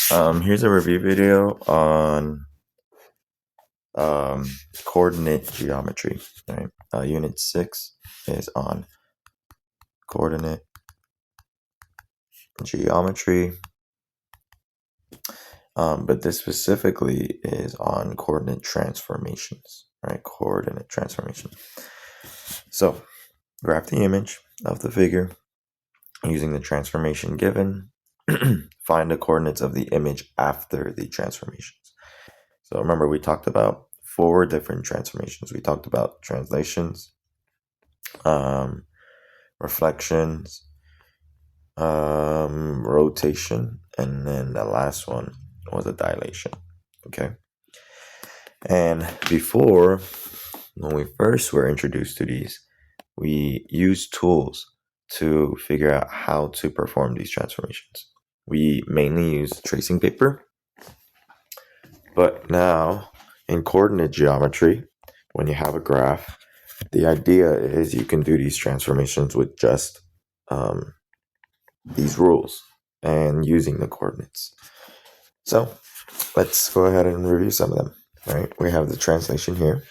Here's a review video on coordinate geometry. Right? Unit 6 is on coordinate geometry, but this specifically is on coordinate transformations. Right? Coordinate transformation. So, graph the image of the figure using the transformation given. Find the coordinates of the image after the transformations. So remember, we talked about 4 different transformations. We talked about translations, reflections, rotation, and then the last one was a dilation. Okay. And before, when we first were introduced to these, we used tools to figure out how to perform these transformations. We mainly use tracing paper, but now in coordinate geometry, when you have a graph, the idea is you can do these transformations with just these rules and using the coordinates. So let's go ahead and review some of them. Right? We have the translation here,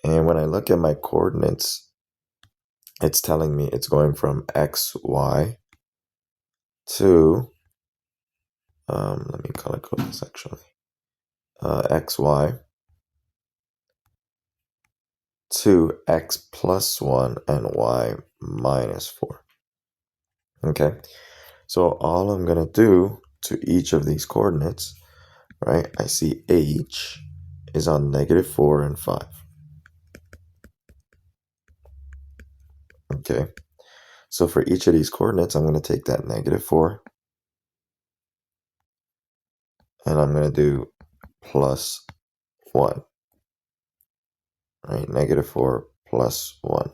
and when I look at my coordinates, it's telling me it's going from x, y to let me color code this actually. X, y to x plus 1 and y minus 4. Okay, so all I'm going to do to each of these coordinates, right, I see h is on -4 and 5. Okay, so for each of these coordinates, I'm going to take that -4 and I'm going to do plus 1. Right, -4 plus 1.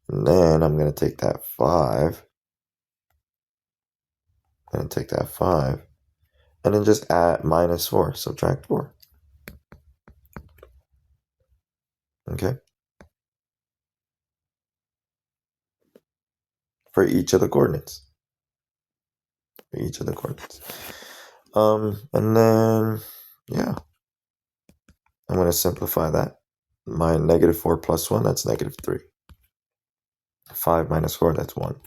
And then I'm going to take that 5. I'm going to take that 5 and then just add -4, subtract 4. Okay. For each of the coordinates. And then, yeah, I'm going to simplify that. My -4 plus 1, that's -3. 5 minus 4, that's 1.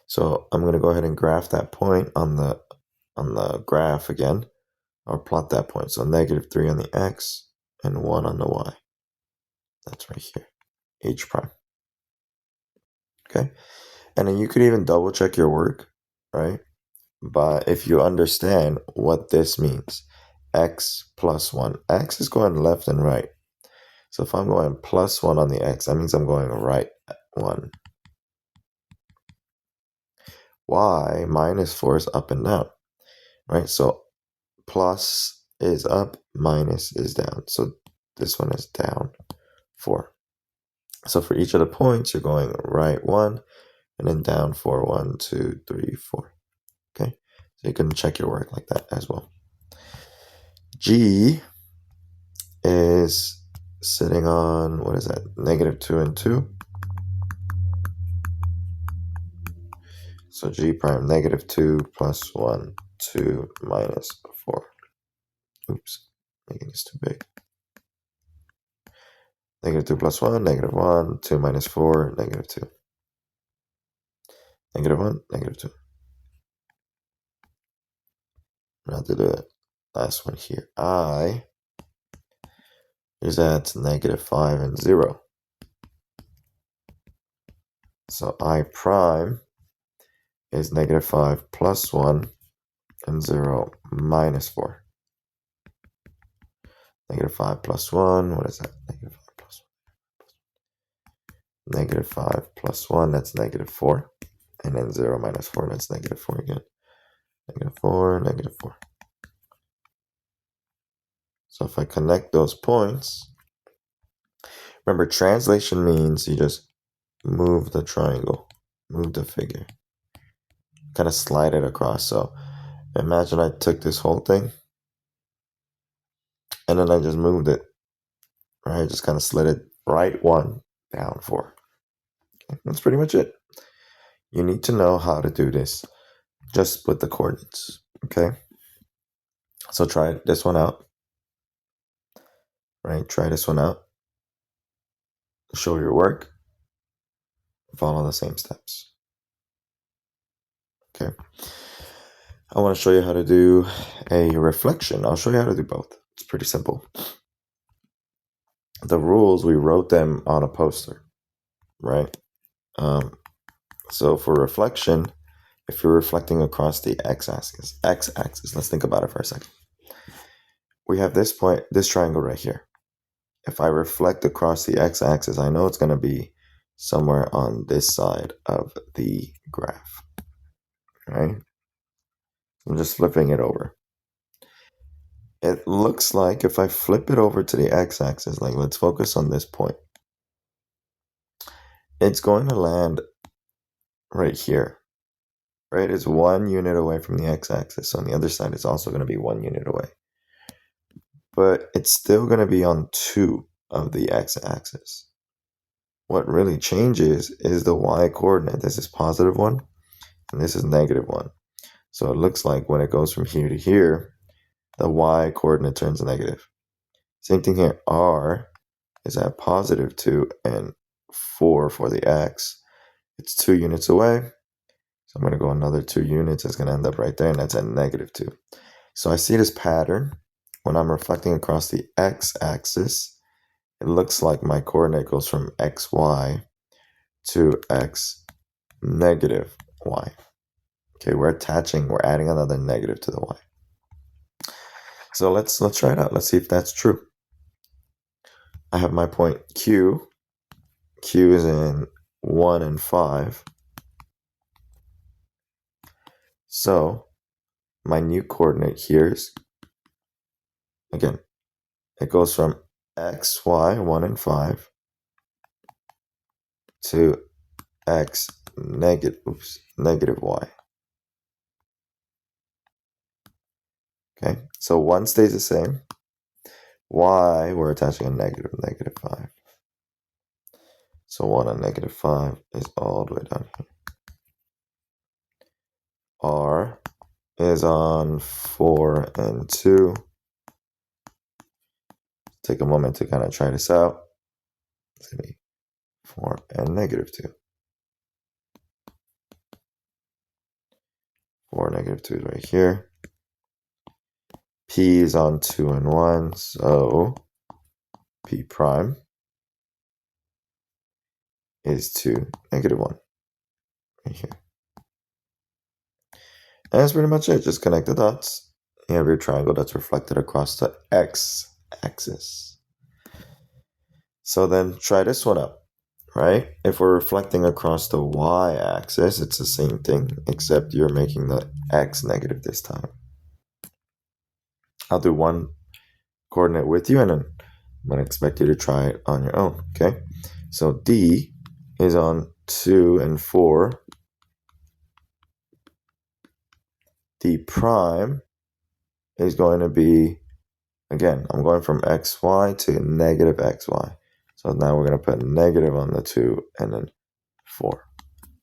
So I'm going to go ahead and graph that point on the graph again, or plot that point. So -3 on the x and 1 on the y. That's right here, h prime. Okay, and then you could even double check your work, right? But if you understand what this means, x plus 1, x is going left and right. So if I'm going plus 1 on the x, that means I'm going right 1. Y minus 4 is up and down, right? So plus is up, minus is down. So this one is down 4. So for each of the points, you're going right 1 and then down 4, 1, 2, 3, 4. Okay, so you can check your work like that as well. G is sitting on, what is that, -2 and 2. So G prime, -2 plus 1, 2 minus 4. Oops, making this too big. -2 plus 1, -1, 2 minus 4, -2. -1, -2. Now to the last one here. I is at -5 and 0. So I prime is -5 plus 1 and 0 minus 4. -5 plus 1, what is that? -5 plus 1. -5 plus 1, that's -4. And then 0 minus 4, that's -4 again. -4, -4. So if I connect those points, remember translation means you just move the triangle, move the figure, kind of slide it across. So imagine I took this whole thing and then I just moved it, right? Just kind of slid it right 1, down 4. Okay, that's pretty much it. you need to know how to do this just with the coordinates, okay? So try this one out, right? Try this one out. Show your work. Follow the same steps, okay? I want to show you how to do a reflection. I'll show you how to do both. It's pretty simple. The rules, we wrote them on a poster, right? So for reflection, if you're reflecting across the x-axis, let's think about it for a second. We have this point, this triangle right here. If I reflect across the x-axis, I know it's going to be somewhere on this side of the graph, right? I'm just flipping it over. It looks like if I flip it over to the x-axis, like let's focus on this point, it's going to land right here, right? It's 1 unit away from the x-axis. So on the other side, it's also going to be 1 unit away. But it's still going to be on 2 of the x-axis. What really changes is the y-coordinate. This is positive 1, and this is negative 1. So it looks like when it goes from here to here, the y-coordinate turns negative. Same thing here. R is at positive 2 and 4 for the x. It's 2 units away. So I'm going to go another 2 units. It's going to end up right there, and that's at negative 2. So I see this pattern. When I'm reflecting across the x-axis, it looks like my coordinate goes from xy to x negative y. Okay, we're adding another negative to the y. So let's try it out. Let's see if that's true. I have my point Q. Q is in 1 and 5. So my new coordinate here is, again, it goes from xy 1 and 5 to x negative y. Okay, so 1 stays the same. Y, we're attaching a negative 5. So 1 and negative 5 is all the way down here. R is on 4 and 2. Take a moment to kind of try this out. It's going to be 4 and negative 2. 4, negative 2 is right here. P is on 2 and 1, so P prime is 2, negative 1, right here. And that's pretty much it. Just connect the dots. You have your triangle that's reflected across the x-axis. So then try this one up, right? If we're reflecting across the y-axis, it's the same thing, except you're making the x negative this time. I'll do one coordinate with you, and then I'm going to expect you to try it on your own, okay? So D is on 2 and 4. D prime is going to be, again, I'm going from xy to negative xy. So now we're going to put negative on the 2 and then 4.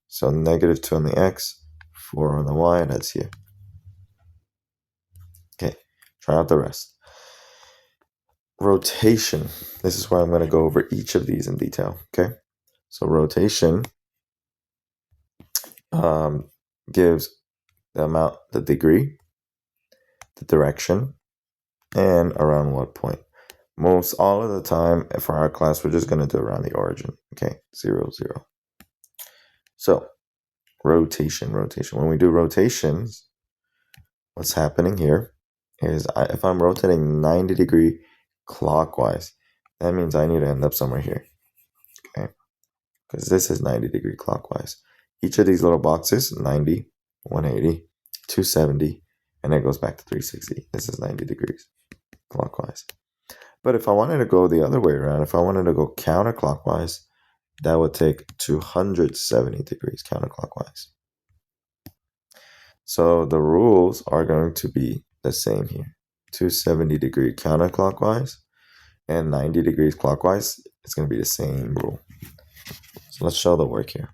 So negative 2 on the x, 4 on the y, that's here. Okay, try out the rest. Rotation. This is where I'm going to go over each of these in detail, okay? So rotation gives the amount, the degree, the direction, and around what point. Most all of the time for our class, we're just going to do around the origin. Okay, 0, 0. So rotation. When we do rotations, what's happening here is if I'm rotating 90 degree clockwise, that means I need to end up somewhere here. Okay, because this is 90 degree clockwise. Each of these little boxes, 90, 180, 270, and it goes back to 360. This is 90 degrees clockwise. But if I wanted to go the other way around, if I wanted to go counterclockwise, that would take 270 degrees counterclockwise. So the rules are going to be the same here. 270 degree counterclockwise and 90 degrees clockwise. It's going to be the same rule. So let's show the work here.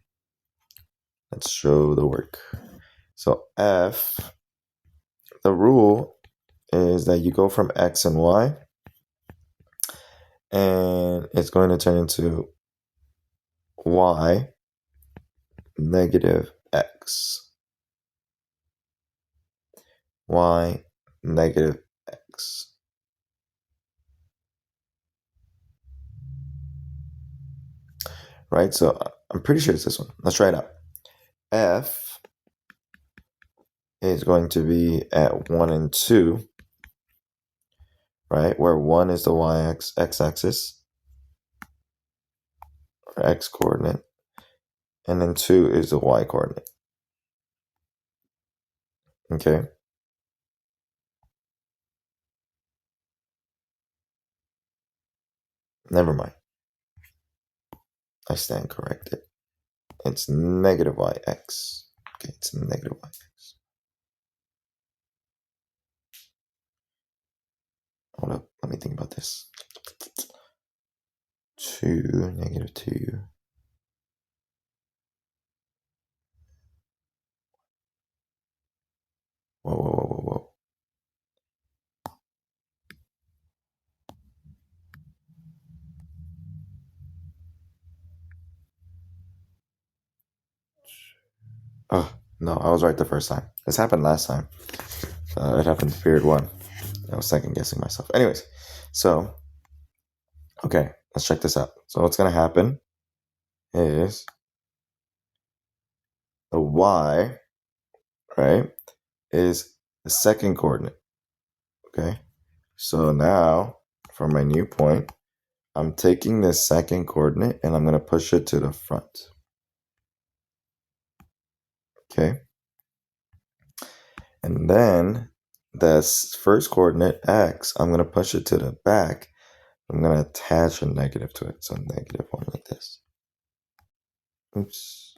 Let's show the work. So f, the rule is that you go from x and y, and it's going to turn into y negative x. Y negative x. Right? So I'm pretty sure it's this one. Let's try it out. F is going to be at 1 and 2, right? Where 1 is the x-axis, or x coordinate, and then 2 is the y coordinate. Okay? Never mind. I stand corrected. It's negative yx. Okay, it's negative yx. Hold up, let me think about this. 2, negative 2. Whoa. Oh, no, I was right the first time. This happened last time. It happened in period 1. I was second guessing myself. Anyways, so, okay, let's check this out. So what's going to happen is the y, right, is the second coordinate. Okay, so now for my new point, I'm taking this second coordinate and I'm going to push it to the front. Okay, and then this first coordinate, x, I'm going to push it to the back. I'm going to attach a negative to it. So negative 1 like this. Oops.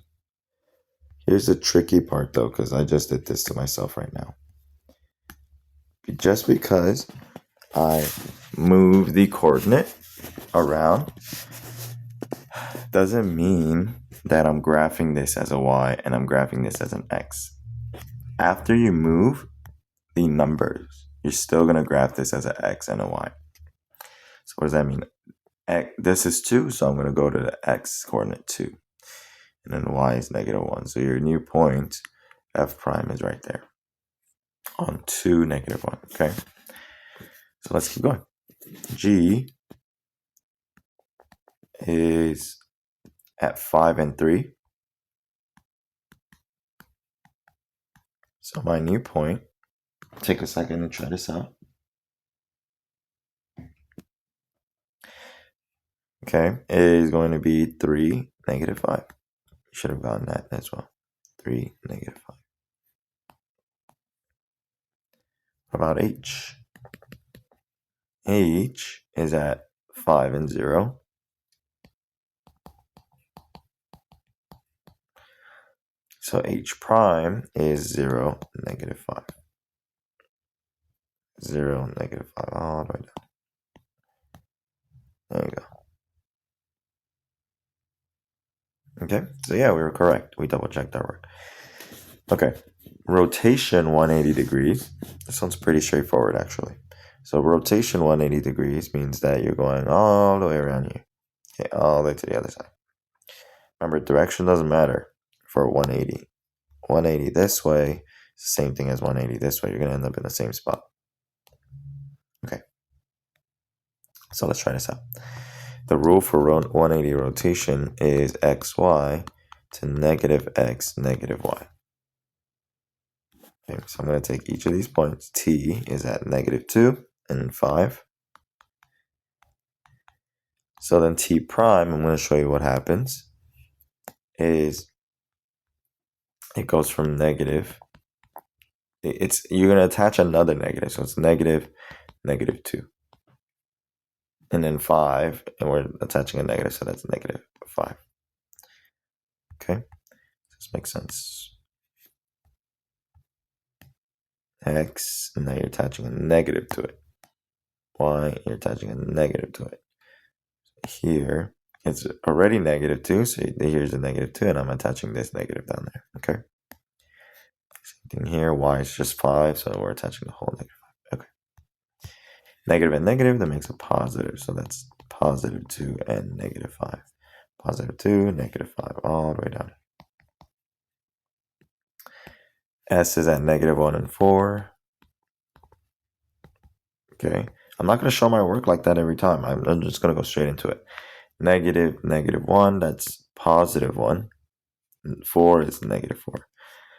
Here's the tricky part though, because I just did this to myself right now. Just because I move the coordinate around doesn't mean that I'm graphing this as a y and I'm graphing this as an x. After you move the numbers, you're still going to graph this as an x and a y. So what does that mean? This is 2, so I'm going to go to the x coordinate 2. And then y is negative 1. So your new point, f prime, is right there on 2, negative 1. Okay? So let's keep going. G is at 5 and 3. So my new point, take a second to try this out. Okay, is going to be 3, negative 5. You should have gotten that as well. 3, negative 5. What about H? H is at 5 and 0. So H prime is 0, negative 5. 0, negative 5, all the way down. There you go. Okay, so yeah, we were correct. We double checked our work. Okay, rotation 180 degrees. This one's pretty straightforward actually. So rotation 180 degrees means that you're going all the way around here. Okay, all the way to the other side. Remember, direction doesn't matter for 180. 180 this way is the same thing as 180 this way. You're going to end up in the same spot. Okay, so let's try this out. The rule for 180 rotation is xy to negative x, negative y. Okay, so I'm going to take each of these points. T is at negative 2 and 5. So then T prime, I'm going to show you what happens, is it goes from negative. You're going to attach another negative. So it's negative, negative 2. And then 5, and we're attaching a negative, so that's negative 5. Okay, this makes sense. X, and now you're attaching a negative to it. Y, you're attaching a negative to it. Here, It's already -2, so here's a -2, and I'm attaching this negative down there, okay? Same thing here, y is just 5, so we're attaching the whole -5, okay. Negative and negative, that makes a positive, so that's +2 and -5. +2, -5, all the way down. S is at -1 and 4. Okay, I'm not going to show my work like that every time. I'm just going to go straight into it. -1, that's +1. 4 is -4.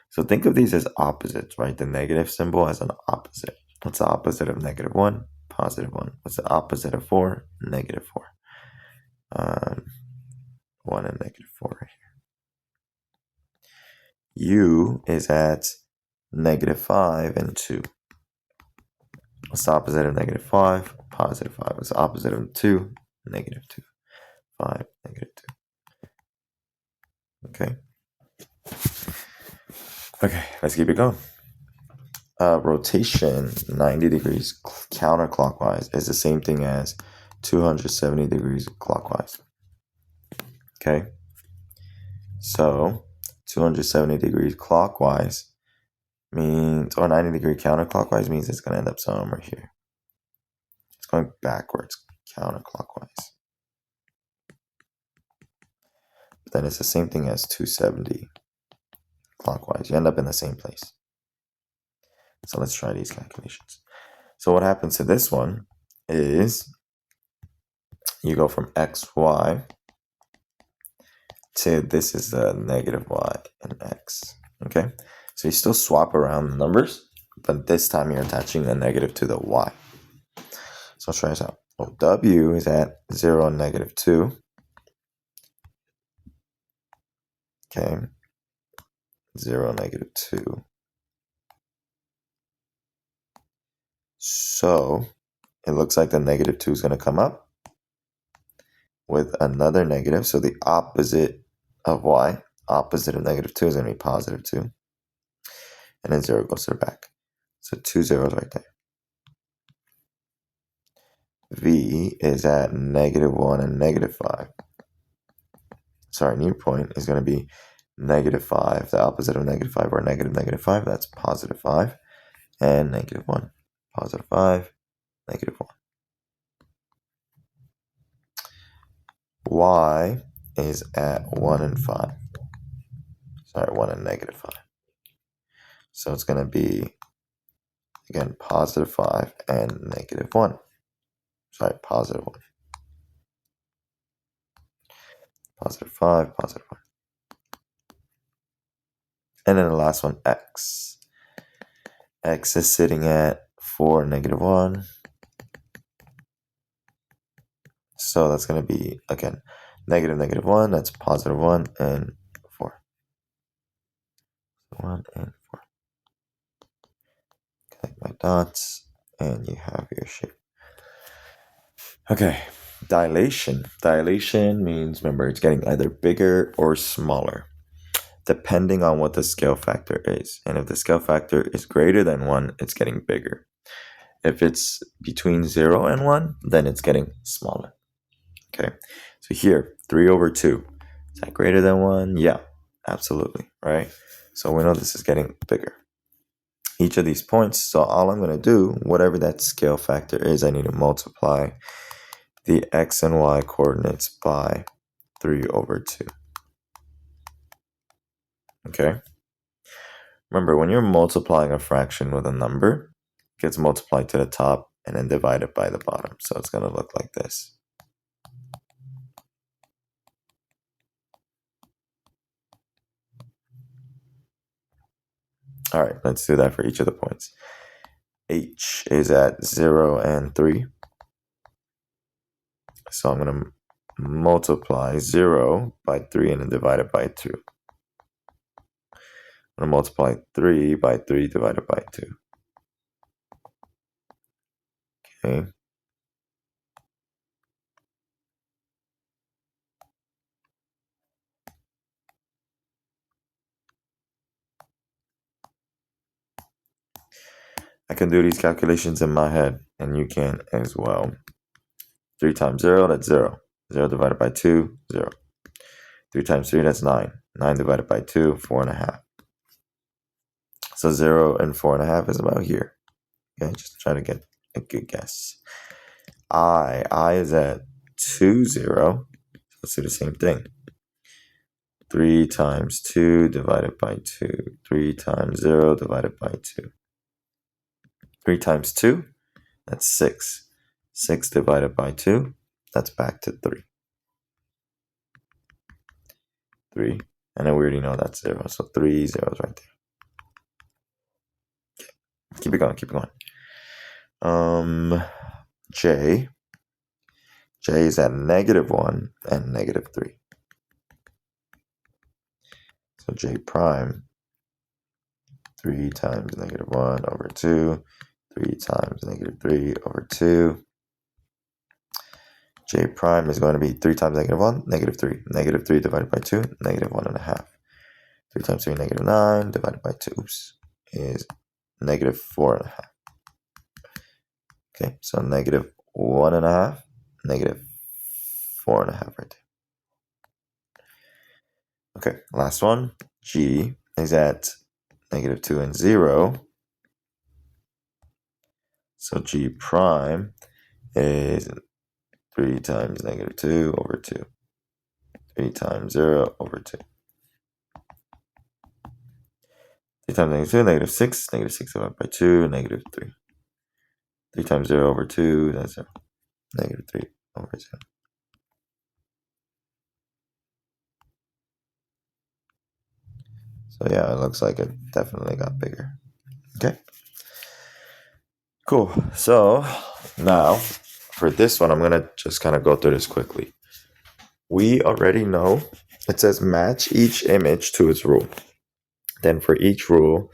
So think of these as opposites, right? The negative symbol as an opposite. What's the opposite of -1? +1. What's the opposite of 4? -4. 1 and -4 right here. U is at -5 and 2. What's the opposite of -5? +5. What's the opposite of 2? -2. 5, -2. Okay. Okay, let's keep it going. Rotation 90 degrees counterclockwise is the same thing as 270 degrees clockwise. Okay. So 270 degrees clockwise means, or 90 degree counterclockwise means it's going to end up somewhere here. It's going backwards counterclockwise. But then it's the same thing as 270 clockwise. You end up in the same place. So let's try these calculations. So what happens to this one is you go from xy to this is the -y and x. Okay, so you still swap around the numbers, but this time you're attaching the negative to the y. So let's try this out. Well, w is at 0 and -2. Okay, 0 and -2. So it looks like the -2 is going to come up with another negative. So the opposite of y, opposite of -2 is going to be +2. And then 0 goes to the back. So 2 zeros right there. V is at -1 and -5. Sorry, new point is going to be -5. The opposite of -5 or -5, that's +5. And -1. +5, -1. Y is at 1 and 5. Sorry, 1 and -5. So it's going to be, again, +5 and -1. Sorry, +1. +5, +1. And then the last one, X. X is sitting at 4 and -1. So that's going to be, again, -1, that's +1 and 4. 1 and 4. Connect my dots, and you have your shape. Okay, dilation. Dilation means, remember, it's getting either bigger or smaller, depending on what the scale factor is. And if the scale factor is greater than 1, it's getting bigger. If it's between 0 and 1, then it's getting smaller. Okay, so here, 3/2. Is that greater than 1? Yeah, absolutely, right? So we know this is getting bigger. Each of these points, so all I'm going to do, whatever that scale factor is, I need to multiply the x and y coordinates by 3/2. Okay? Remember, when you're multiplying a fraction with a number, it gets multiplied to the top and then divided by the bottom. So it's going to look like this. All right, let's do that for each of the points. H is at 0 and 3. So I'm going to multiply 0 by 3 and then divide it by 2. I'm going to multiply 3 by 3 divided by 2. Okay. I can do these calculations in my head, and you can as well. 3 times 0, that's 0. 0 divided by 2, 0. 3 times 3, that's 9. 9 divided by 2, 4.5. So 0 and 4.5 is about here. Okay, just try to get a good guess. I is at 2, 0. Let's do the same thing. 3 times 2 divided by 2. 3 times 0 divided by 2. 3 times 2, that's 6. 6 divided by 2, that's back to 3. 3. And then we already know that's 0. So 3 zeros right there. Keep it going, keep it going. J is at -1 and -3. So J prime, 3 times -1 over 2, 3 times -3 over 2. J prime is going to be 3 times -1, -3. -3 divided by 2, -1.5. 3 times 3, -9 divided by 2, is -4.5. Okay, so -1.5, -4.5 right there. Okay, last one. G is at -2 and 0. So G prime is 3 times -2 over 2. 3 times 0 over 2. 3 times -2, -6. -6 divided by 2, -3. 3 times 0 over 2, that's 0. -3 over 0. So yeah, it looks like it definitely got bigger. Okay. Cool. So now for this one, I'm going to just kind of go through this quickly. We already know it says match each image to its rule. Then for each rule,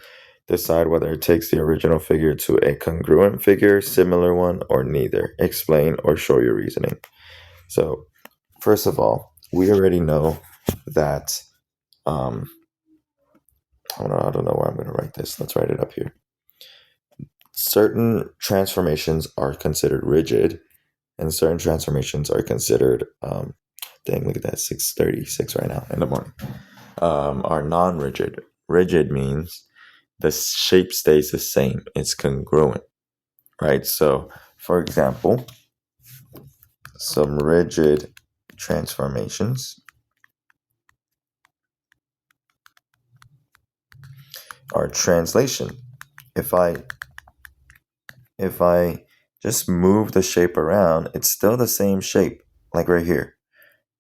decide whether it takes the original figure to a congruent figure, similar one, or neither. Explain or show your reasoning. So first of all, we already know that, I don't know where I'm going to write this. Let's write it up here. Certain transformations are considered rigid, and certain transformations are considered, dang, look at that, 6:36 right now in the morning, are non-rigid. Rigid means the shape stays the same. It's congruent, right? So, for example, some rigid transformations are translation. If I just move the shape around, it's still the same shape, like right here.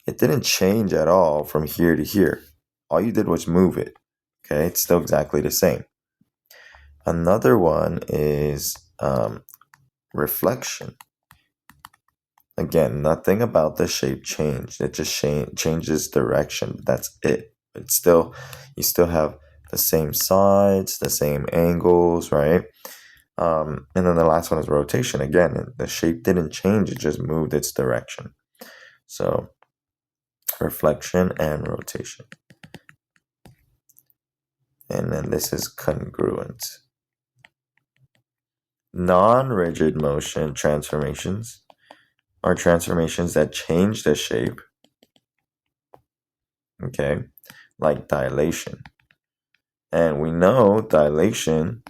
It didn't change at all from here to here. All you did was move it. Okay, it's still exactly the same. Another one is reflection. Again, nothing about the shape changed. It just changes direction. That's it. It's still, you still have the same sides, the same angles, right? And then the last one is rotation. Again, the shape didn't change. It just moved its direction. So reflection and rotation. And then this is congruent. Non-rigid motion transformations are transformations that change the shape, okay, like dilation. And we know dilation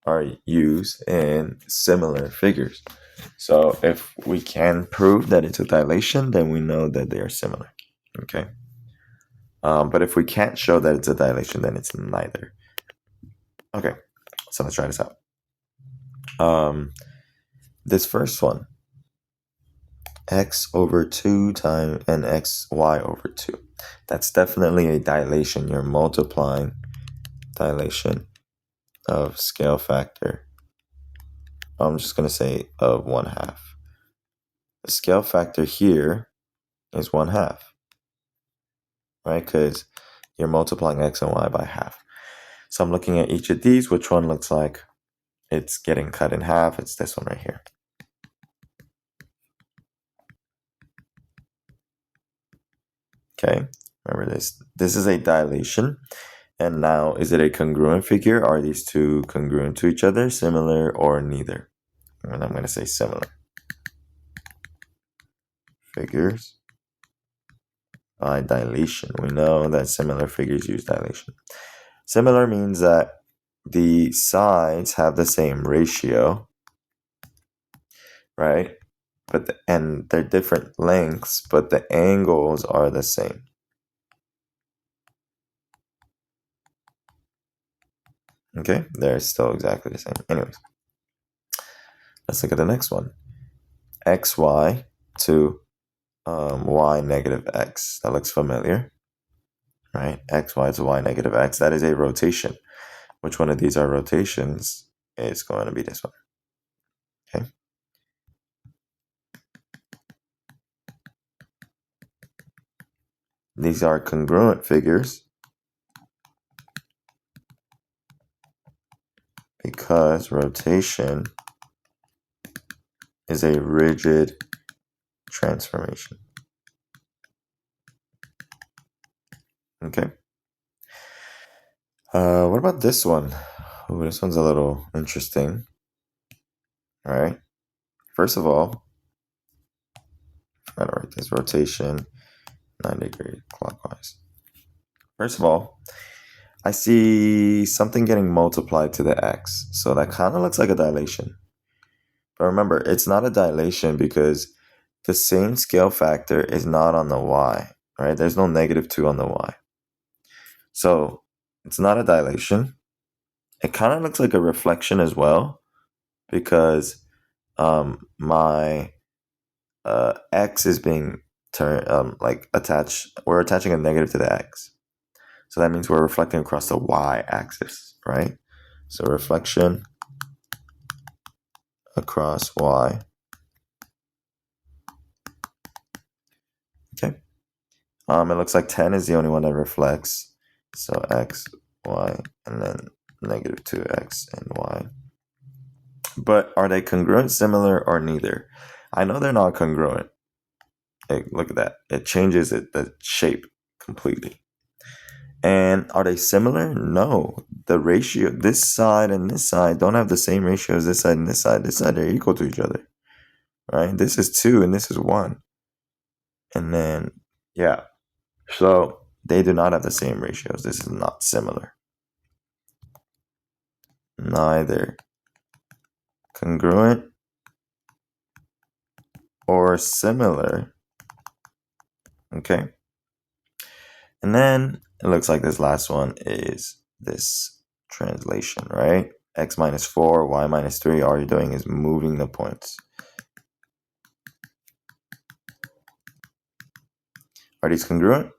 are used in similar figures. So if we can prove that it's a dilation, then we know that they are similar, okay? But if we can't show that it's a dilation, then it's neither. Okay, so let's try this out. This first one, x over 2 times and xy over 2. That's definitely a dilation. You're multiplying dilation of scale factor. I'm just going to say of 1/2. The scale factor here is 1/2, right? Because you're multiplying x and y by half. So I'm looking at each of these. Which one looks like it's getting cut in half? It's this one right here. Okay, remember this. This is a dilation. And now, is it a congruent figure? Are these two congruent to each other, similar, or neither? And I'm going to say similar. figures by dilation. We know that similar figures use dilation. Similar means that the sides have the same ratio, right? And they're different lengths, but the angles are the same. Okay, they're still exactly the same. Anyways, let's look at the next one. XY to y negative x. That looks familiar, right? XY to y negative x. That is a rotation. Which one of these are rotations? It's going to be this one. Okay. These are congruent figures because rotation is a rigid transformation. Okay. What about this one? Ooh, this one's a little interesting. All right. First of all, I'm gonna write this rotation 9-degree clockwise. First of all, I see something getting multiplied to the x. So that kind of looks like a dilation. But remember, it's not a dilation because the same scale factor is not on the y, right? There's no -2 on the y. So it's not a dilation. It kind of looks like a reflection as well because my x is being attached. We're attaching a negative to the x. So that means we're reflecting across the y-axis, right? So reflection across y. Okay. It looks like 10 is the only one that reflects. So x, y, and then -2x and y. But are they congruent, similar, or neither? I know they're not congruent. Hey, look at that. It changes the shape completely. And are they similar? No. The ratio, this side and this side don't have the same ratio as this side and this side. This side, they're equal to each other, right? This is 2 and this is 1. And then, yeah. So they do not have the same ratios. This is not similar. Neither congruent or similar. Okay. And then it looks like this last one is this translation, right? X minus 4, y minus 3. All you're doing is moving the points. Are these congruent?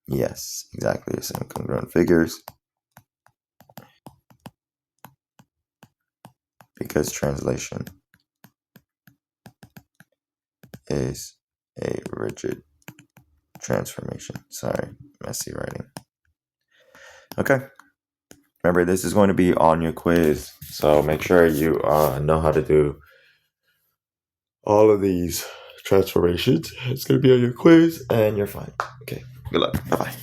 Yes, exactly the same congruent figures. Because translation is a rigid transformation. Sorry, messy writing. Okay. Remember, this is going to be on your quiz, so make sure you know how to do all of these transformations. It's going to be on your quiz, and you're fine. Okay, good luck. Bye-bye.